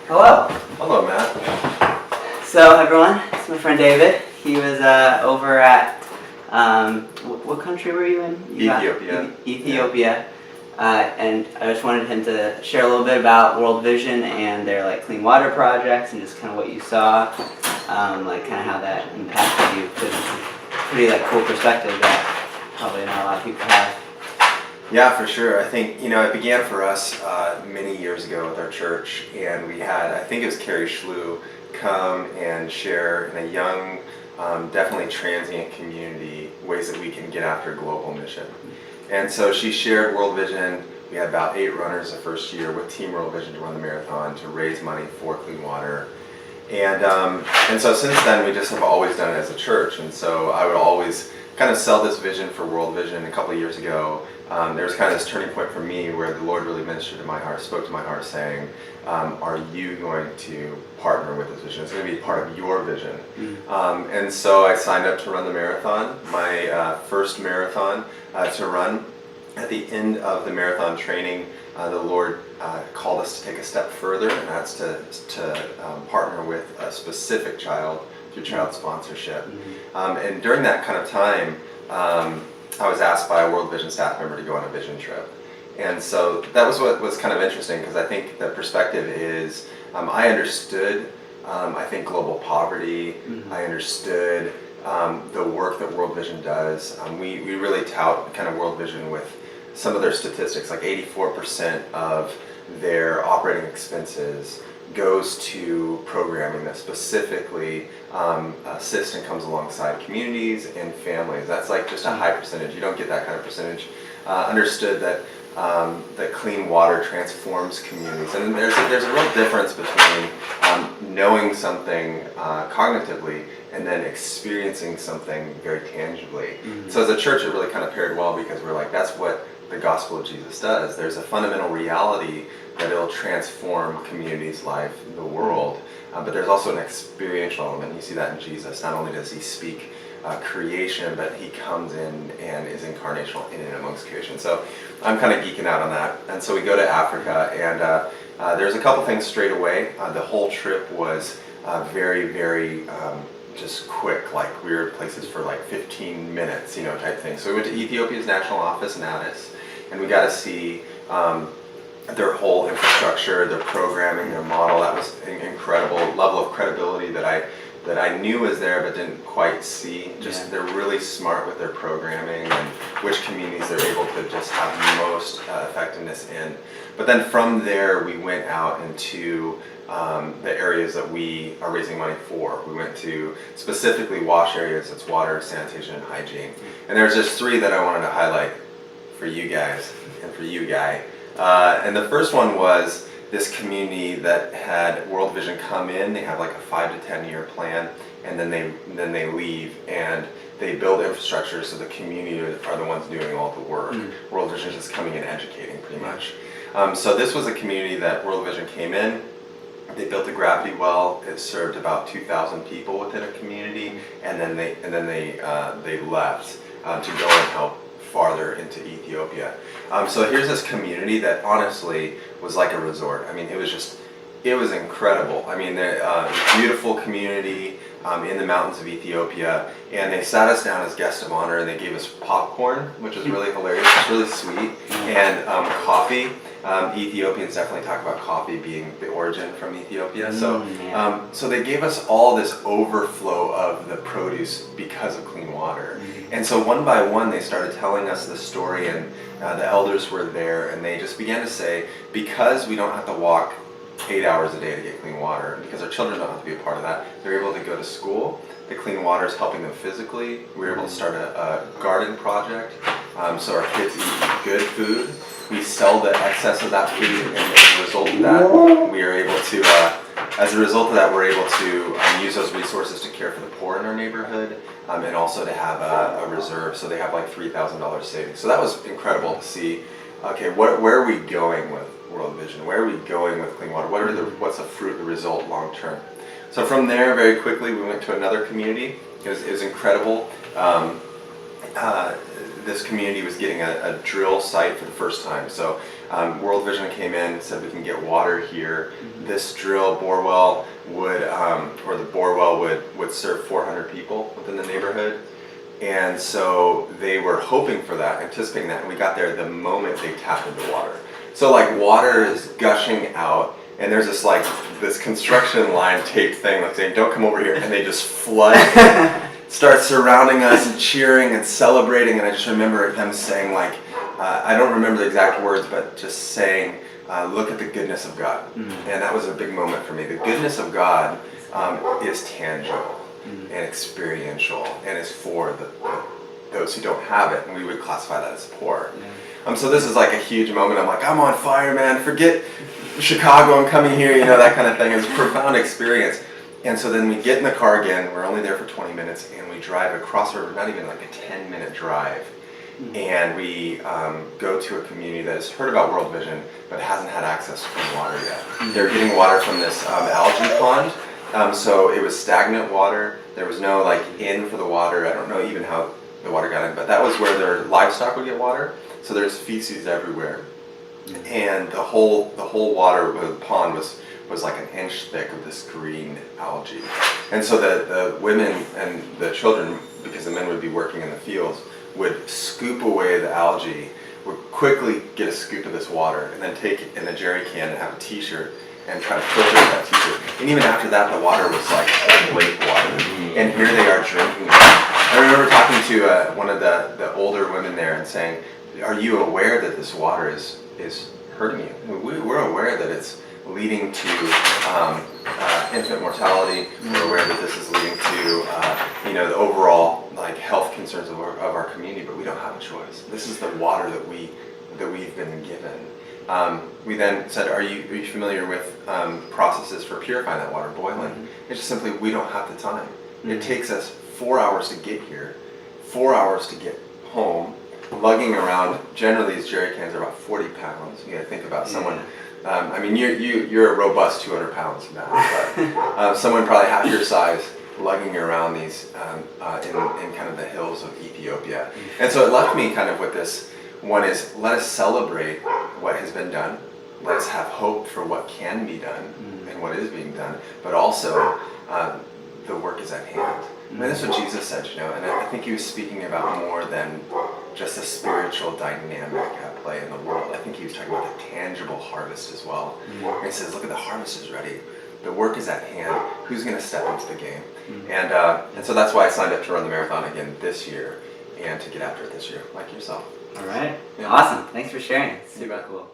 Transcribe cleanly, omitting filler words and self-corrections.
Hello. Hello, Matt. So everyone, it's my friend David. He was over at, what country were you in? Ethiopia. Ethiopia. And I just wanted him to share a little bit about World Vision and their clean water projects and just kind of what you saw, kind of how that impacted you. Because it's a pretty cool perspective that probably not a lot of people have. Yeah, for sure. I think, it began for us many years ago with our church, and we had, I think it was Carrie Schlew, come and share in a young, definitely transient community, ways that we can get after global mission. And so she shared World Vision. We had about 8 runners the first year with Team World Vision to run the marathon to raise money for clean water. And so since then, we just have always done it as a church. And so I would always kind of sell this vision for World Vision. A couple of years ago, there was kind of this turning point for me where the Lord really ministered to my heart, spoke to my heart saying, are you going to partner with this vision? It's going to be part of your vision. And so I signed up to run the marathon, my first marathon to run. At the end of the marathon training, the Lord called us to take a step further, and that's to partner with a specific child through child sponsorship. And during that kind of time, I was asked by a World Vision staff member to go on a vision trip. And so that was what was kind of interesting, because I think the perspective is, I understood, I think, global poverty. I understood the work that World Vision does. We really tout kind of World Vision with some of their statistics, like 84% of their operating expenses goes to programming that specifically assists and comes alongside communities and families. That's just a high percentage. You don't get that kind of percentage. Understood that that clean water transforms communities, and there's a real difference between knowing something cognitively and then experiencing something very tangibly. So as a church, it really kind of paired well, because we're like, that's what the gospel of Jesus does. There's a fundamental reality that it'll transform communities' life, the world, but there's also an experiential element. You see that in Jesus. Not only does he speak creation, but he comes in and is incarnational in and amongst creation. So I'm kind of geeking out on that. And so we go to Africa, and there's a couple things straight away. The whole trip was very, very just quick. We were places for 15 minutes, type thing. So we went to Ethiopia's national office in Addis, and we got to see their whole infrastructure, their programming, their model. That was an incredible level of credibility that I knew was there but didn't quite see. They're really smart with their programming and which communities they're able to just have most effectiveness in. But then from there, we went out into the areas that we are raising money for. We went to specifically wash areas. That's water, sanitation, and hygiene. And there's just 3 that I wanted to highlight for you guys and for you, Guy. And the first one was this community that had World Vision come in. They have a 5 to 10 year plan, and then they leave and they build infrastructure, so the community are the ones doing all the work. World Vision is just coming in educating, pretty much. So this was a community that World Vision came in. They built a gravity well. It served about 2,000 people within a community, and then they left to go and help farther into Ethiopia. So here's this community that honestly was like a resort. I mean, it was incredible. I mean, beautiful community in the mountains of Ethiopia, and they sat us down as guests of honor, and they gave us popcorn, which was really hilarious. It's really sweet, and coffee. Ethiopians definitely talk about coffee being the origin from Ethiopia. So they gave us all this overflow of the produce because of clean water. And so one by one, they started telling us the story, and the elders were there, and they just began to say, because we don't have to walk 8 hours a day to get clean water, because our children don't have to be a part of that, they're able to go to school. The clean water is helping them physically. We were able to start a garden project, so our kids eat good food. We sell the excess of that food, and as a result of that, we are able to. We're able to use those resources to care for the poor in our neighborhood, and also to have a reserve. So they have $3,000 savings. So that was incredible to see. Okay, where are we going with World Vision? Where are we going with clean water? What's the fruit, the result, long term? So from there, very quickly, we went to another community. It was incredible. This community was getting a drill site for the first time. So World Vision came in, said we can get water here. This bore well would, or the bore well would serve 400 people within the neighborhood. And so they were hoping for that, anticipating that, and we got there the moment they tapped into water. So like water is gushing out, and there's this construction line tape thing like saying, don't come over here, and they just flood, start surrounding us and cheering and celebrating, and I just remember them saying I don't remember the exact words, but just saying, look at the goodness of God. And that was a big moment for me. The goodness of God is tangible and experiential, and is for those who don't have it, and we would classify that as poor. So this is like a huge moment. I'm like, I'm on fire, man. Forget Chicago, I'm coming here, that kind of thing. It was a profound experience. And so then we get in the car again. We're only there for 20 minutes, and we drive across the river, not even like a 10-minute drive. And we go to a community that has heard about World Vision, but hasn't had access to clean water yet. They're getting water from this algae pond. So it was stagnant water. There was no in for the water. I don't know even how the water got in, but that was where their livestock would get water. So there's feces everywhere. And the whole water of the pond was like an inch thick of this green algae. And so the women and the children, because the men would be working in the fields, would scoop away the algae, would quickly get a scoop of this water, and then take it in a jerry can and have a t-shirt and try to filter that t-shirt. And even after that, the water was like lake water. And here they are drinking it. I remember talking to one of the older women there and saying, are you aware that this water is hurting you? We're aware that it's leading to infant mortality. We're aware that this is leading to the overall health concerns of our community, but we don't have a choice. This is the water that we've been given. We then said, are you familiar with processes for purifying that water, boiling? It's just simply we don't have the time. It takes us 4 hours to get here, 4 hours to get home, lugging around. Generally, these jerry cans are about 40 pounds. You got to think about someone. You're a robust 200 pounds now, but someone probably half your size lugging around these in kind of the hills of Ethiopia. And so it left me kind of with this. One is, let us celebrate what has been done. Let us have hope for what can be done and what is being done. But also, the work is at hand. That's what Jesus said, and I think he was speaking about more than just a spiritual dynamic at play in the world. I think he was talking about the tangible harvest as well. And he says, look, at the harvest is ready. The work is at hand. Who's going to step into the game? And so that's why I signed up to run the marathon again this year and to get after it this year, like yourself. All right. Yeah. Awesome. Thanks for sharing. It's super cool.